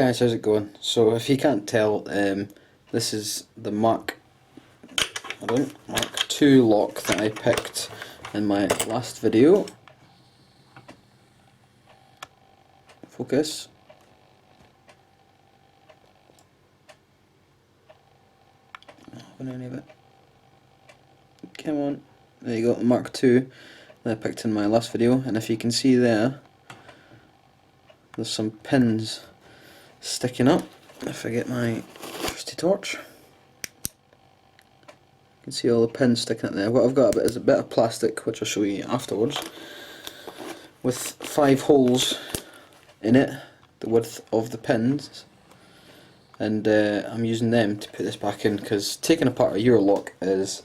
guys, how's it going? So if you can't tell, this is the Mark II lock that I picked in my last video. Focus. Not having any of it. Come on. There you go, Mark II that I picked in my last video, and if you can see there, there's some pins sticking up. If I get my trusty torch, you can see all the pins sticking up there. What I've got is a bit of plastic, which I'll show you afterwards, with 5 holes in it, the width of the pins, and I'm using them to put this back in, because taking apart a Euro lock is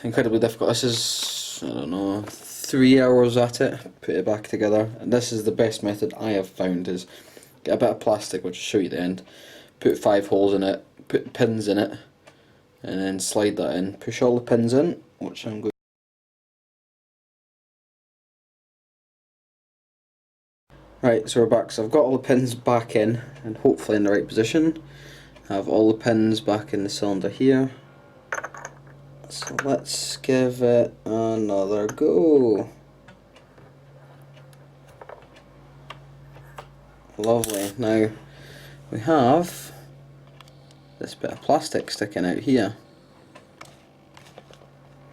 incredibly difficult. This is, I don't know, 3 hours at it, put it back together, and this is the best method I have found, is get a bit of plastic, which I'll show you at the end, put 5 holes in it, put pins in it, and then slide that in, push all the pins in, which I'm going. Right, so we're back. So I've got all the pins back in, and hopefully in the right position. I have all the pins back in the cylinder here. So let's give it another go. Lovely. Now we have this bit of plastic sticking out here.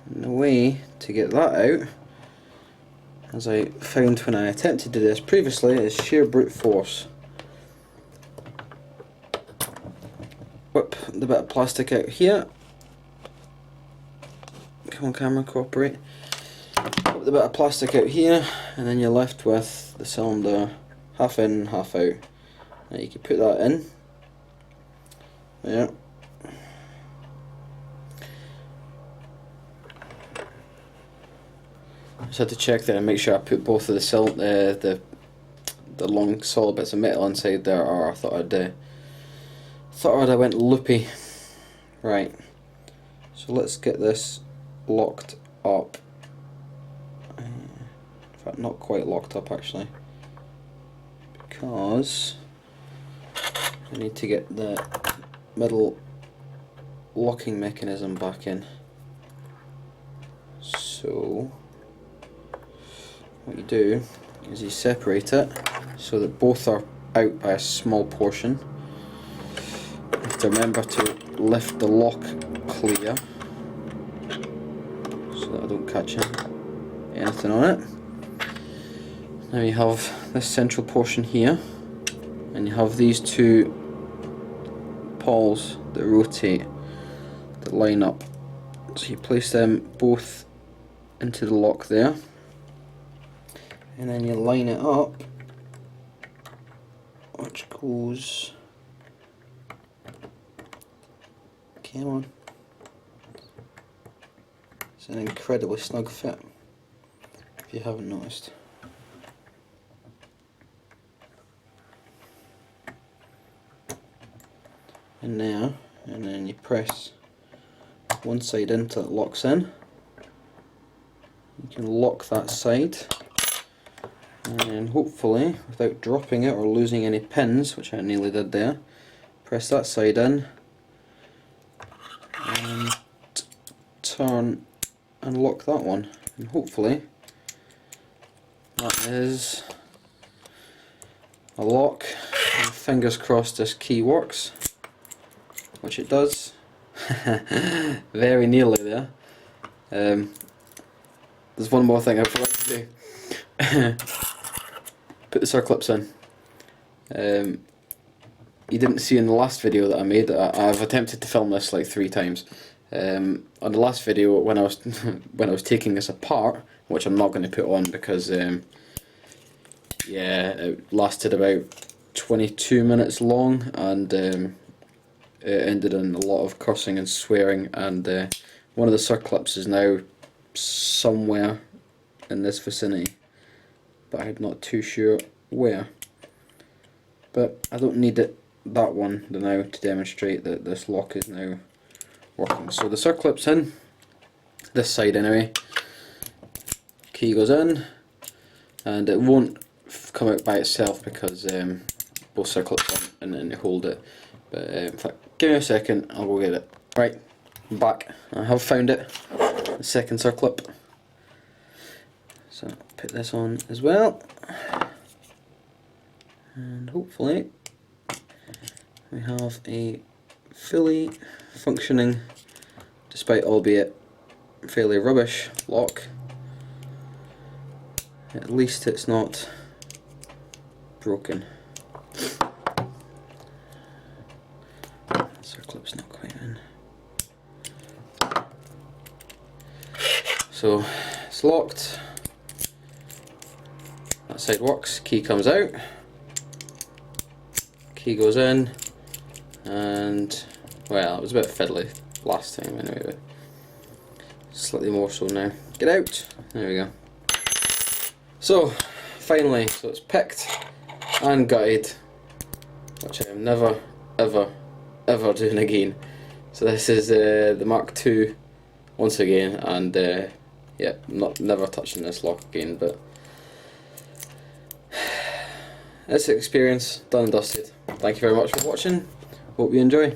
And the way to get that out, as I found when I attempted to do this previously, is sheer brute force. Whip the bit of plastic out here. Come on camera, cooperate. Whip the bit of plastic out here, and then you're left with the cylinder half in, half out. Now you can put that in. There. Just had to check there and make sure I put both of the long solid bits of metal inside there, or I thought I went loopy. Right. So let's get this locked up. In fact, not quite locked up actually, because I need to get the middle locking mechanism back in. So what you do is you separate it so that both are out by a small portion. You have to remember to lift the lock clear so that I don't catch anything on it. Now you have this central portion here, and you have these 2 pawls that rotate, that line up. So you place them both into the lock there, and then you line it up, which goes, come on, it's an incredibly snug fit, if you haven't noticed. In there, and then you press one side in till it locks in. You can lock that side, and then hopefully, without dropping it or losing any pins, which I nearly did there, press that side in and turn and lock that one, and hopefully that is a lock, and fingers crossed this key works, which it does. Very nearly there. There's one more thing I forgot to do. Put the circlips in. You didn't see in the last video that I made, I've attempted to film this like 3 times. On the last video, when I was taking this apart, which I'm not going to put on because yeah, it lasted about 22 minutes long, and it ended in a lot of cursing and swearing, and one of the circlips is now somewhere in this vicinity, but I'm not too sure where. But I don't need that one now to demonstrate that this lock is now working. So the circlip's in, this side anyway, key goes in, and it won't come out by itself because both circlips on and then hold it. But in fact, give me a second, I'll go get it. Right, I'm back. I have found it, the second circlip. So put this on as well, and hopefully we have a fully functioning, despite albeit fairly rubbish, lock. At least it's not broken. Circlip's not quite in. So it's locked. That side works, key comes out, key goes in, and well, it was a bit fiddly last time anyway, but slightly more so now. Get out, there we go. So finally, so it's picked and gutted, which I am never ever ever doing again. So this is the Mark II once again, and yeah, never touching this lock again, but it's an experience, done and dusted. Thank you very much for watching, hope you enjoy.